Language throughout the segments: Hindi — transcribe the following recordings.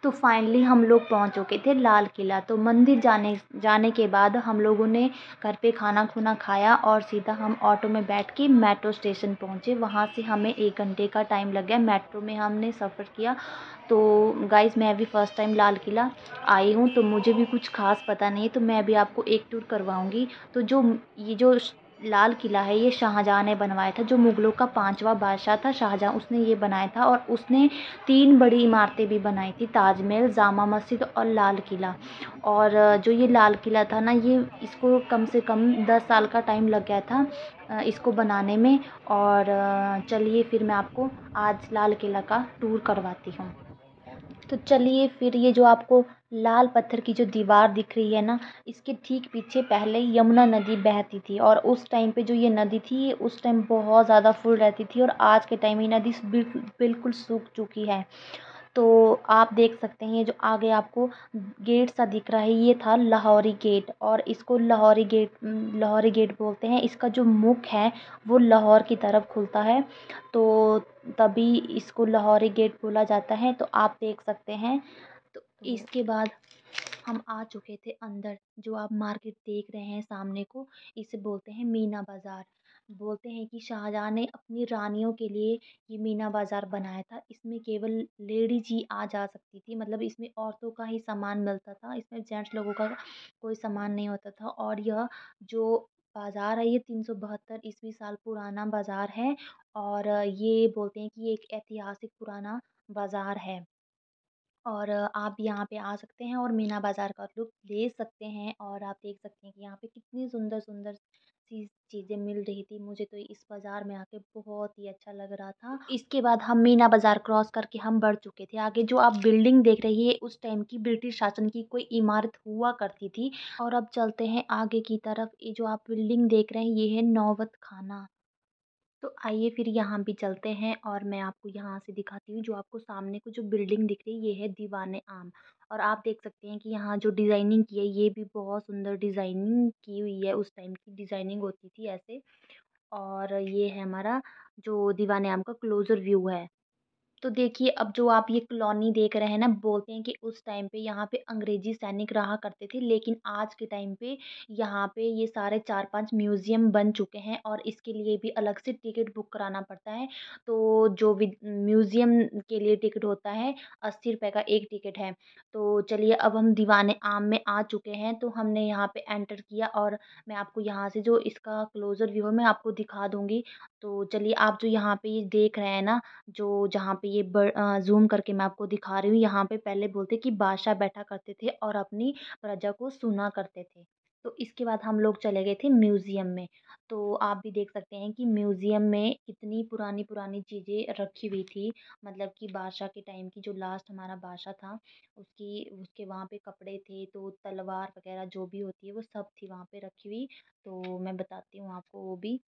तो फाइनली हम लोग पहुंच चुके थे लाल किला। तो मंदिर जाने जाने के बाद हम लोगों ने घर पे खाना खुना खाया और सीधा हम ऑटो में बैठ के मेट्रो स्टेशन पहुंचे। वहां से हमें 1 घंटे का टाइम लग गया। मेट्रो में हमने सफ़र किया। तो गाइस, मैं भी फ़र्स्ट टाइम लाल किला आई हूँ, तो मुझे भी कुछ खास पता नहीं है, तो मैं भी आपको एक टूर करवाऊंगी। तो ये जो लाल किला है, ये शाहजहाँ ने बनवाया था। जो मुग़लों का 5वां बादशाह था शाहजहाँ, उसने ये बनाया था। और उसने 3 बड़ी इमारतें भी बनाई थी, ताजमहल, जामा मस्जिद और लाल किला। और जो ये लाल किला था ना, ये इसको कम से कम 10 साल का टाइम लग गया था इसको बनाने में। और चलिए फिर मैं आपको आज लाल किला का टूर करवाती हूँ। तो चलिए फिर, ये जो आपको लाल पत्थर की जो दीवार दिख रही है ना, इसके ठीक पीछे पहले यमुना नदी बहती थी। और उस टाइम पे जो ये नदी थी, ये उस टाइम बहुत ज़्यादा फुल रहती थी। और आज के टाइम ये नदी बिल्कुल सूख चुकी है। तो आप देख सकते हैं, ये जो आगे आपको गेट सा दिख रहा है, ये था लाहौरी गेट। और इसको लाहौरी गेट बोलते हैं। इसका जो मुख है वो लाहौर की तरफ खुलता है, तो तभी इसको लाहौरी गेट बोला जाता है। तो आप देख सकते हैं। तो इसके बाद हम आ चुके थे अंदर। जो आप मार्केट देख रहे हैं सामने को, इसे बोलते हैं मीना बाज़ार। बोलते हैं कि शाहजहाँ ने अपनी रानियों के लिए ये मीना बाज़ार बनाया था। इसमें केवल लेडीज ही आ जा सकती थी, मतलब इसमें औरतों का ही सामान मिलता था, इसमें जेंट्स लोगों का कोई सामान नहीं होता था। और यह जो बाज़ार है, ये 372 ईस्वी साल पुराना बाज़ार है। और ये बोलते हैं कि ये एक ऐतिहासिक पुराना बाज़ार है। और आप यहाँ पे आ सकते हैं और मीना बाज़ार का लुत्फ़ ले सकते हैं। और आप देख सकते हैं कि यहाँ पे कितनी सुंदर-सुंदर सी चीज़ें मिल रही थी। मुझे तो इस बाज़ार में आके बहुत ही अच्छा लग रहा था। इसके बाद हम मीना बाज़ार क्रॉस करके हम बढ़ चुके थे आगे। जो आप बिल्डिंग देख रही है, उस टाइम की ब्रिटिश शासन की कोई इमारत हुआ करती थी। और अब चलते हैं आगे की तरफ। ये जो आप बिल्डिंग देख रहे हैं, ये है नौबत खाना। तो आइए फिर यहाँ भी चलते हैं और मैं आपको यहाँ से दिखाती हूँ। जो आपको सामने को जो बिल्डिंग दिख रही है, ये है दीवाने आम। और आप देख सकते हैं कि यहाँ जो डिज़ाइनिंग की है, ये भी बहुत सुंदर डिज़ाइनिंग की हुई है। उस टाइम की डिज़ाइनिंग होती थी ऐसे। और ये है हमारा जो दीवाने आम का क्लोज़र व्यू है। तो देखिए, अब जो आप ये कॉलोनी देख रहे हैं ना, बोलते हैं कि उस टाइम पे यहाँ पे अंग्रेजी सैनिक रहा करते थे। लेकिन आज के टाइम पे यहाँ पे ये सारे 4-5 म्यूज़ियम बन चुके हैं और इसके लिए भी अलग से टिकट बुक कराना पड़ता है। तो जो म्यूज़ियम के लिए टिकट होता है, 80 रुपए का एक टिकट है। तो चलिए, अब हम दीवाने आम में आ चुके हैं, तो हमने यहाँ पे एंटर किया। और मैं आपको यहाँ से जो इसका क्लोज़र व्यू है, मैं आपको दिखा दूँगी। तो चलिए, आप जो यहाँ पे ये देख रहे हैं ना, जो जहाँ पे ये ज़ूम करके मैं आपको दिखा रही हूँ, यहाँ पे पहले बोलते कि बादशाह बैठा करते थे और अपनी प्रजा को सुना करते थे। तो इसके बाद हम लोग चले गए थे म्यूज़ियम में। तो आप भी देख सकते हैं कि म्यूज़ियम में कितनी पुरानी-पुरानी चीज़ें रखी हुई थी। मतलब कि बादशाह के टाइम की, जो लास्ट हमारा बादशाह था, उसके वहाँ पे कपड़े थे, तो तलवार वग़ैरह जो भी होती है, वो सब थी वहाँ पे रखी हुई। तो मैं बताती हूँ आपको वो भी।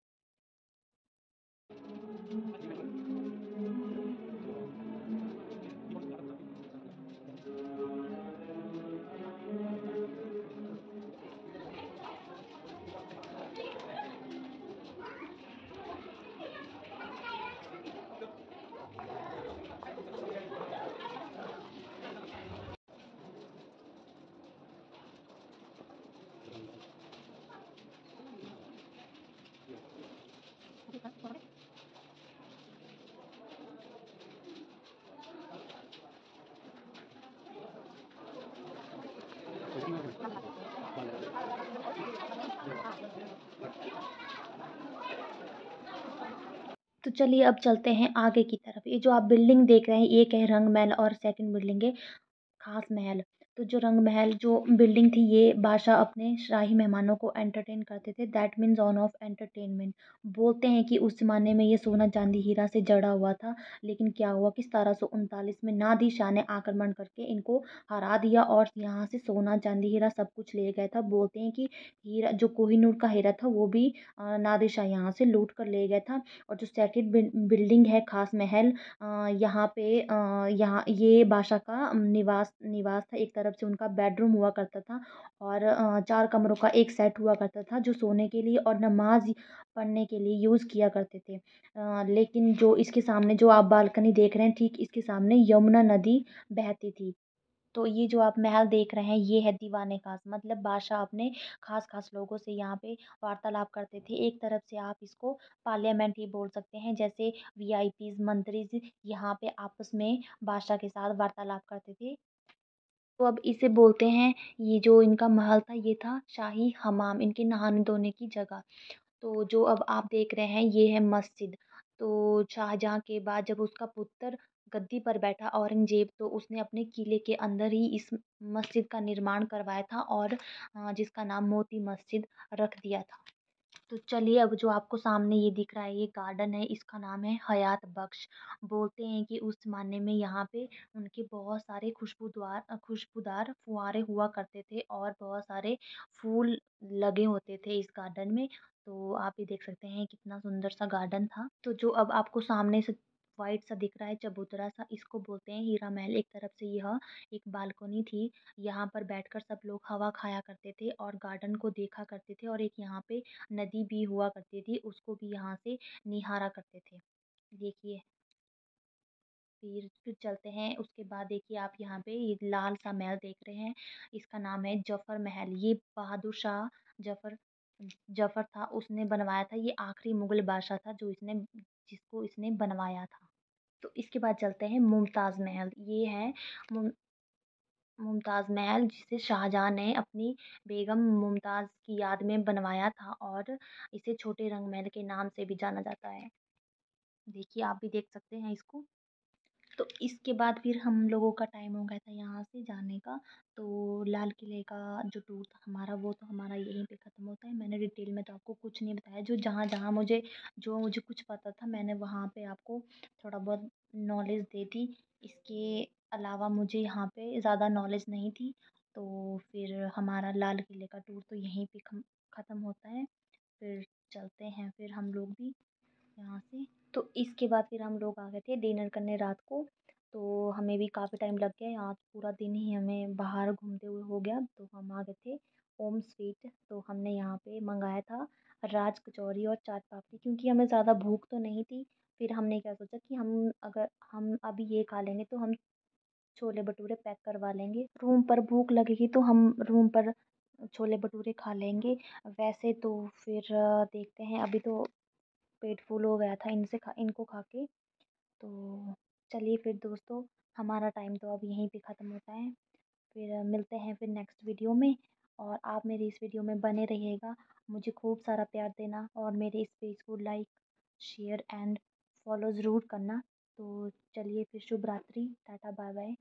तो चलिए, अब चलते हैं आगे की तरफ। ये जो आप बिल्डिंग देख रहे हैं, एक है रंग महल और सेकंड बिल्डिंग है खास महल। तो जो रंग महल जो बिल्डिंग थी, ये बादशाह अपने शाही मेहमानों को एंटरटेन करते थे। That means on off entertainment. बोलते हैं कि उस ज़माने में ये सोना चांदी हीरा से जड़ा हुआ था। लेकिन क्या हुआ कि 1739 में नादिर शाह ने आक्रमण करके इनको हरा दिया और यहाँ से सोना चांदी हीरा सब कुछ ले गया था। बोलते हैं कि हीरा, जो कोहिनूर का हीरा था, वो भी नादिर शाह यहाँ से लूट कर ले गया था। और जो सेकंड बिल्डिंग है खास महल, यहाँ पे यहाँ ये बादशाह का निवास था। एक तरफ से उनका बेडरूम हुआ करता था। और 4 कमरों का एक सेट हुआ करता था, जो सोने के लिए और नमाज पढ़ने के लिए यूज़ किया करते थे। लेकिन जो इसके सामने जो आप बालकनी देख रहे हैं, ठीक इसके सामने यमुना नदी बहती थी। तो ये जो आप महल देख रहे हैं ये है दीवाने खास, मतलब बादशाह अपने खास खास लोगों से यहाँ पे वार्तालाप करते थे। एक तरफ से आप इसको पार्लियामेंट ही बोल सकते हैं, जैसे वीआईपीज मंत्री यहाँ पे आपस में बादशाह के साथ वार्तालाप करते थे। तो अब इसे बोलते हैं, ये जो इनका महल था ये था शाही हमाम, इनके नहाने धोने की जगह। तो जो अब आप देख रहे हैं ये है मस्जिद। तो शाहजहाँ के बाद जब उसका पुत्र गद्दी पर बैठा औरंगजेब, तो उसने अपने किले के अंदर ही इस मस्जिद का निर्माण करवाया था और जिसका नाम मोती मस्जिद रख दिया था। तो चलिए, अब जो आपको सामने ये दिख रहा है ये गार्डन है, इसका नाम है हयात बख्श। बोलते हैं कि उस ज़माने में यहाँ पे उनके बहुत सारे खुशबूदार फुहारे हुआ करते थे और बहुत सारे फूल लगे होते थे इस गार्डन में। तो आप ये देख सकते हैं कितना सुंदर सा गार्डन था। तो जो अब आपको सामने से वाइट सा दिख रहा है चबूतरा सा, इसको बोलते हैं हीरा महल। एक तरफ से यह एक बालकनी थी, यहाँ पर बैठकर सब लोग हवा खाया करते थे और गार्डन को देखा करते थे, और एक यहाँ पे नदी भी हुआ करती थी, उसको भी यहाँ से निहारा करते थे। देखिए, फिर चलते हैं, उसके बाद देखिए आप यहाँ पे ये लाल सा महल देख रहे हैं, इसका नाम है जफर महल। ये बहादुर शाह जफर जफर था, उसने बनवाया था। ये आखिरी मुगल बादशाह था जिसको इसने बनवाया था। तो इसके बाद चलते हैं मुमताज़ महल। ये है मुम, मुमताज़ महल, जिसे शाहजहाँ ने अपनी बेगम मुमताज़ की याद में बनवाया था और इसे छोटे रंग महल के नाम से भी जाना जाता है। देखिए, आप भी देख सकते हैं इसको। तो इसके बाद फिर हम लोगों का टाइम हो गया था यहाँ से जाने का। तो लाल किले का जो टूर था हमारा, वो तो हमारा यहीं पे ख़त्म होता है। मैंने डिटेल में तो आपको कुछ नहीं बताया, जो मुझे कुछ पता था मैंने वहाँ पे आपको थोड़ा बहुत नॉलेज दे दी। इसके अलावा मुझे यहाँ पे ज़्यादा नॉलेज नहीं थी। तो फिर हमारा लाल किले का टूर तो यहीं पे ख़त्म होता है। फिर चलते हैं फिर हम लोग भी यहाँ से। तो इसके बाद फिर हम लोग आ गए थे डिनर करने रात को। तो हमें भी काफ़ी टाइम लग गया, यहाँ पूरा दिन ही हमें बाहर घूमते हुए हो गया। तो हम आ गए थे ओम स्वीट। तो हमने यहाँ पे मंगाया था राज कचौरी और चाट पापड़ी, क्योंकि हमें ज़्यादा भूख तो नहीं थी। फिर हमने क्या सोचा कि हम अभी ये खा लेंगे तो हम छोले भटूरे पैक करवा लेंगे, रूम पर भूख लगेगी तो हम रूम पर छोले भटूरे खा लेंगे। वैसे तो फिर देखते हैं, अभी तो पेट फुल हो गया था इनको खा के। तो चलिए फिर दोस्तों, हमारा टाइम तो अब यहीं पे ख़त्म होता है। फिर मिलते हैं फिर नेक्स्ट वीडियो में, और आप मेरी इस वीडियो में बने रहिएगा। मुझे खूब सारा प्यार देना और मेरे इस पेज को लाइक, शेयर एंड फॉलो ज़रूर करना। तो चलिए फिर, शुभ रात्रि, टाटा बाय बाय।